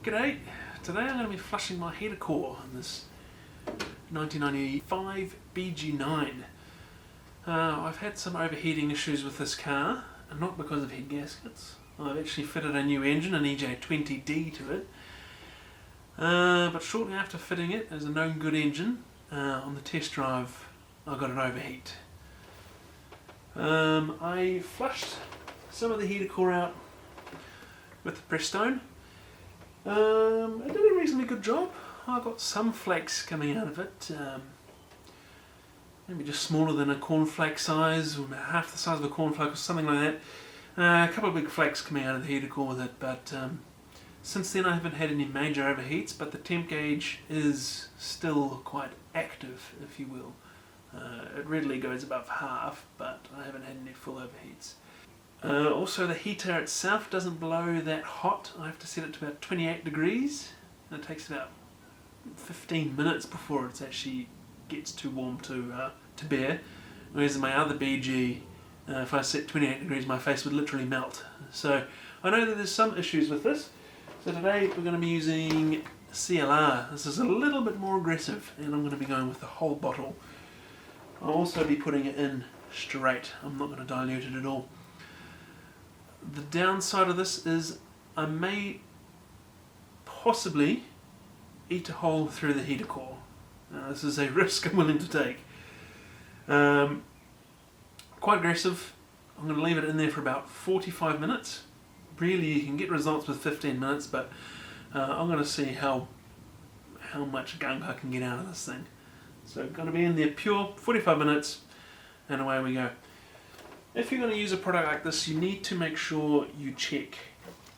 G'day, today I'm going to be flushing my heater core on this 1995 BG9. I've had some overheating issues with this car, and not because of head gaskets. I've actually fitted a new engine, an EJ20D to it, but shortly after fitting it as a known good engine, on the test drive I got an overheat. I flushed some of the heater core out with the press stone. I did a reasonably good job. I got some flakes coming out of it, maybe just smaller than a cornflake size, or about half the size of a cornflake or something like that. A couple of big flakes coming out of the heater core with it, but since then I haven't had any major overheats, but the temp gauge is still quite active, if you will. It readily goes above half, but I haven't had any full overheats. Also, the heater itself doesn't blow that hot. I have to set it to about 28 degrees, and it takes about 15 minutes before it actually gets too warm to bear. Whereas in my other BG, if I set 28 degrees, my face would literally melt. So I know that there's some issues with this. So today we're going to be using CLR. This is a little bit more aggressive, and I'm going to be going with the whole bottle. I'll also be putting it in straight. I'm not going to dilute it at all. The downside of this is I may possibly eat a hole through the heater core. This is a risk I'm willing to take. Quite aggressive. I'm going to leave it in there for about 45 minutes. Really, you can get results with 15 minutes, but I'm going to see how much gunk I can get out of this thing. So going to be in there pure 45 minutes, and away we go. If you're going to use a product like this, you need to make sure you check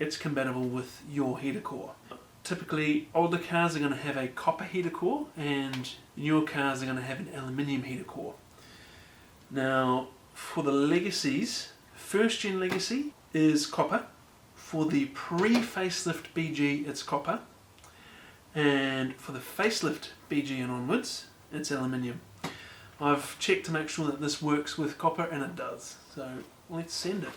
it's compatible with your heater core. Typically, older cars are going to have a copper heater core, and newer cars are going to have an aluminium heater core. Now, for the Legacies, first gen Legacy is copper. For the pre-facelift BG, it's copper. And for the facelift BG and onwards, it's aluminium. I've checked to make sure that this works with copper, and it does. So let's send it.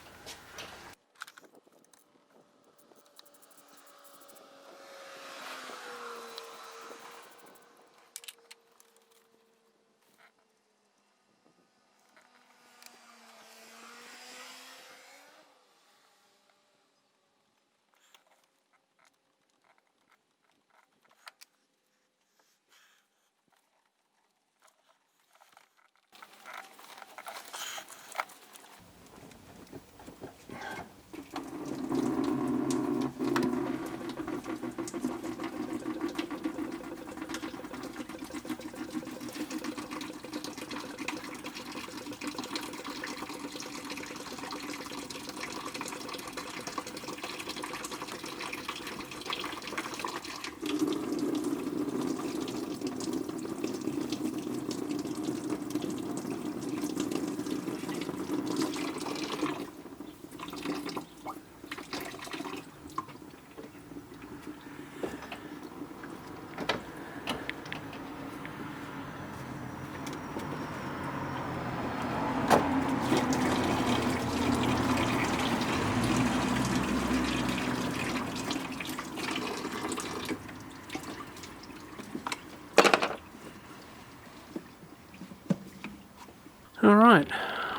Alright,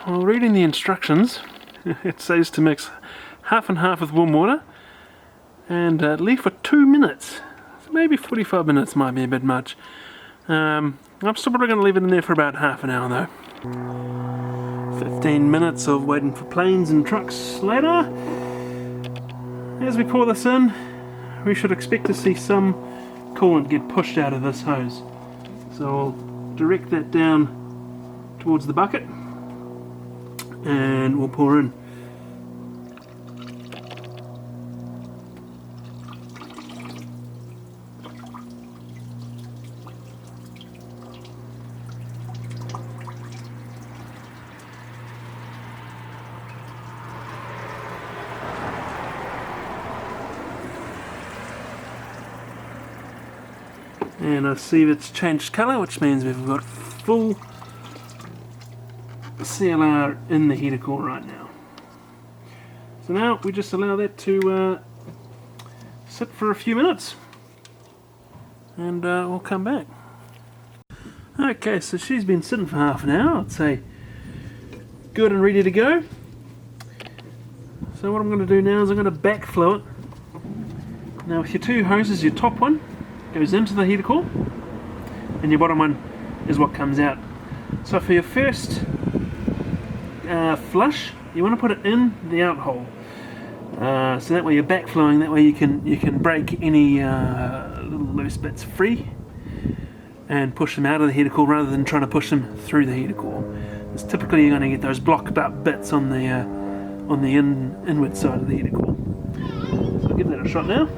well, reading the instructions, it says to mix half and half with warm water and leave for 2 minutes. So maybe 45 minutes might be a bit much. I'm still probably going to leave it in there for about half an hour though. 15 minutes of waiting for planes and trucks later. As we pour this in, we should expect to see some coolant get pushed out of this hose. So I'll direct that down towards the bucket, and we'll pour in. And I see it's changed colour, which means we've got full CLR in the heater core right now. So now we just allow that to sit for a few minutes and we'll come back. Okay, so she's been sitting for half an hour, I'd say good and ready to go. So what I'm going to do now is I'm going to backflow it. Now with your two hoses, your top one goes into the heater core and your bottom one is what comes out. So for your first flush, you want to put it in the out hole. So that way you're backflowing, that way you can break any little loose bits free and push them out of the heater core rather than trying to push them through the heater core. Because typically you're going to get those blocked up bits on the inward side of the heater core. So I'll give that a shot now.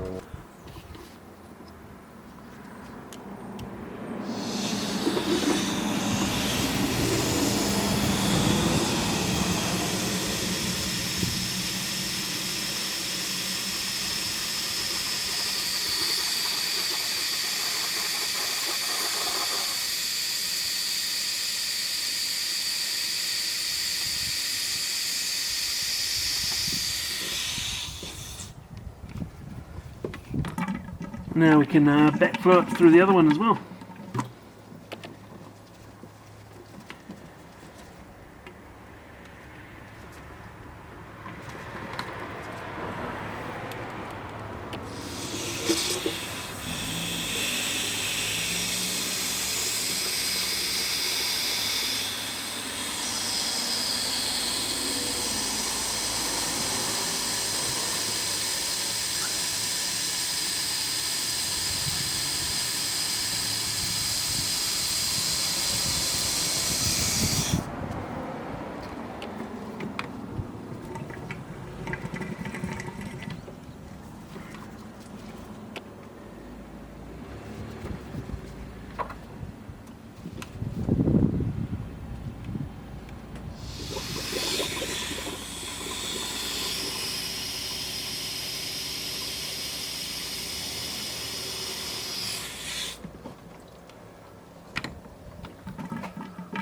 Now we can backflow it through the other one as well.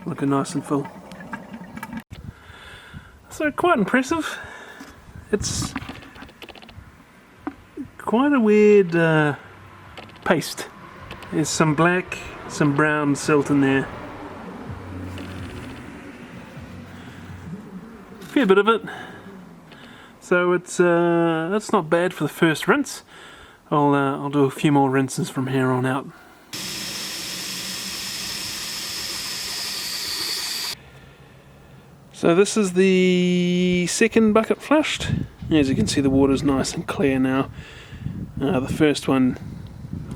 Looking nice and full. So quite impressive. It's quite a weird paste. There's some black, some brown silt in there. Fair bit of it. So it's not bad for the first rinse. I'll do a few more rinses from here on out. So this is the second bucket flushed. As you can see, the water's nice and clear now. The first one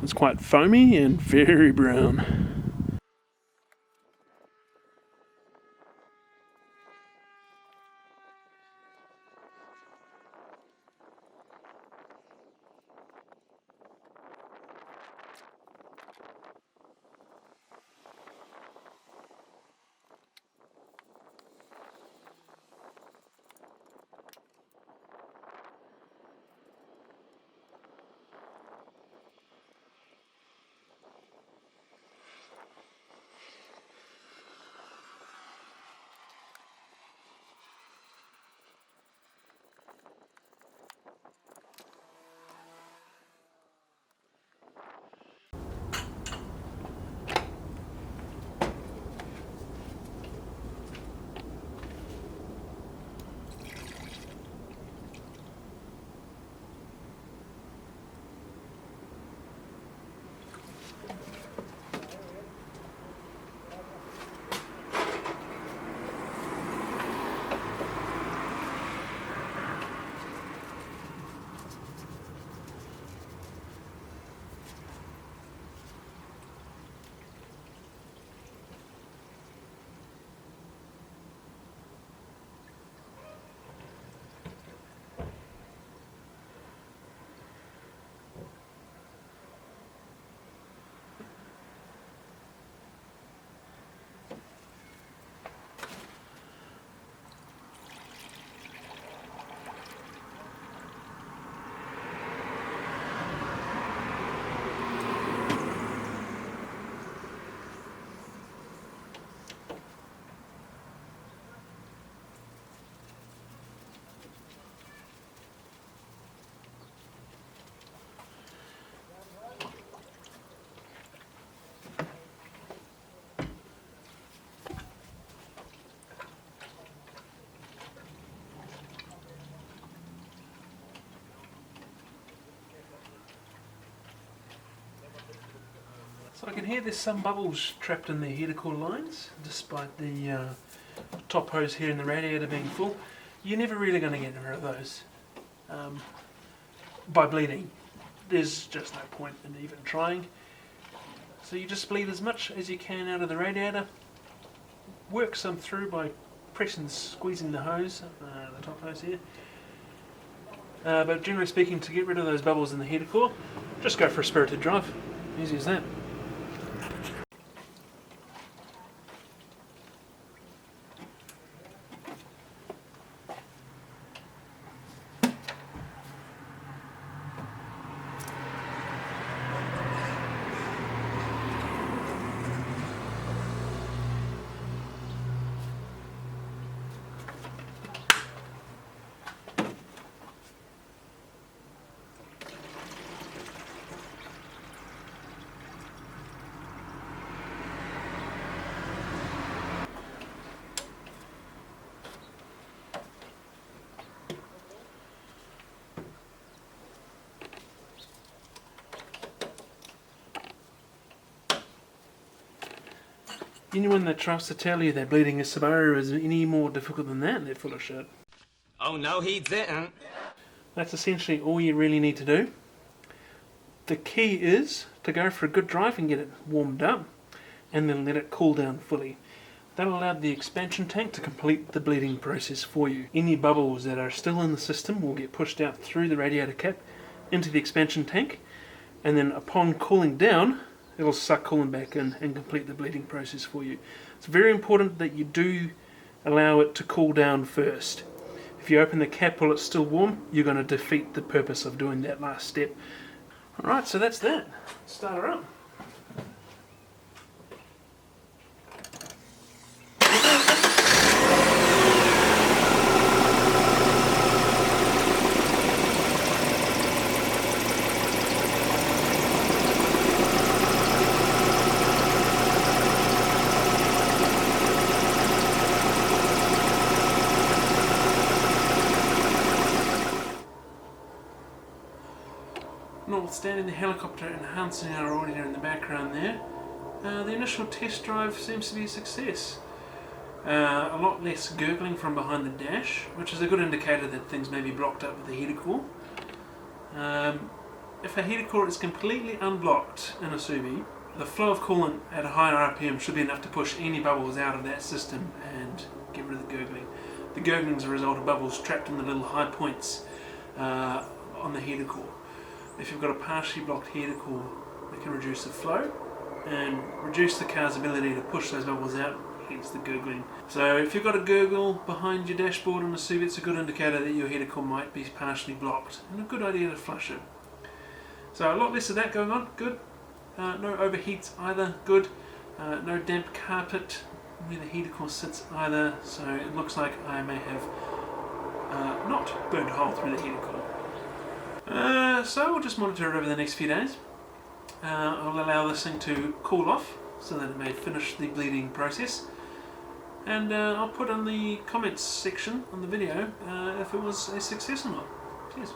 was quite foamy and very brown. I can hear there's some bubbles trapped in the heater core lines, despite the top hose here in the radiator being full. You're never really going to get rid of those by bleeding. There's just no point in even trying. So you just bleed as much as you can out of the radiator, work some through by pressing, squeezing the hose, the top hose here. But generally speaking, to get rid of those bubbles in the heater core, just go for a spirited drive. Easy as that. Anyone that tries to tell you that bleeding a Subaru is any more difficult than that, they're full of shit. Oh no, he didn't. That's essentially all you really need to do. The key is to go for a good drive and get it warmed up, and then let it cool down fully. That'll allow the expansion tank to complete the bleeding process for you. Any bubbles that are still in the system will get pushed out through the radiator cap into the expansion tank, and then upon cooling down, it'll suck coolant back in and complete the bleeding process for you. It's very important that you do allow it to cool down first. If you open the cap while it's still warm, you're going to defeat the purpose of doing that last step. Alright, so that's that. Start her up. Notwithstanding the helicopter enhancing our audio in the background there, the initial test drive seems to be a success. A lot less gurgling from behind the dash, which is a good indicator that things may be blocked up with the heater core. If a heater core is completely unblocked in a Subie, the flow of coolant at a higher RPM should be enough to push any bubbles out of that system and get rid of the gurgling. The gurgling is a result of bubbles trapped in the little high points on the heater core. If you've got a partially blocked heater core, it can reduce the flow and reduce the car's ability to push those bubbles out, hence the gurgling. So if you've got a gurgle behind your dashboard on a Subie, it's a good indicator that your heater core might be partially blocked, and a good idea to flush it. So a lot less of that going on, good. No overheats either, good. No damp carpet where the heater core sits either, so it looks like I may have not burnt a hole through the heater core. So we'll just monitor it over the next few days. I'll allow this thing to cool off so that it may finish the bleeding process, and I'll put in the comments section on the video if it was a success or not. Cheers.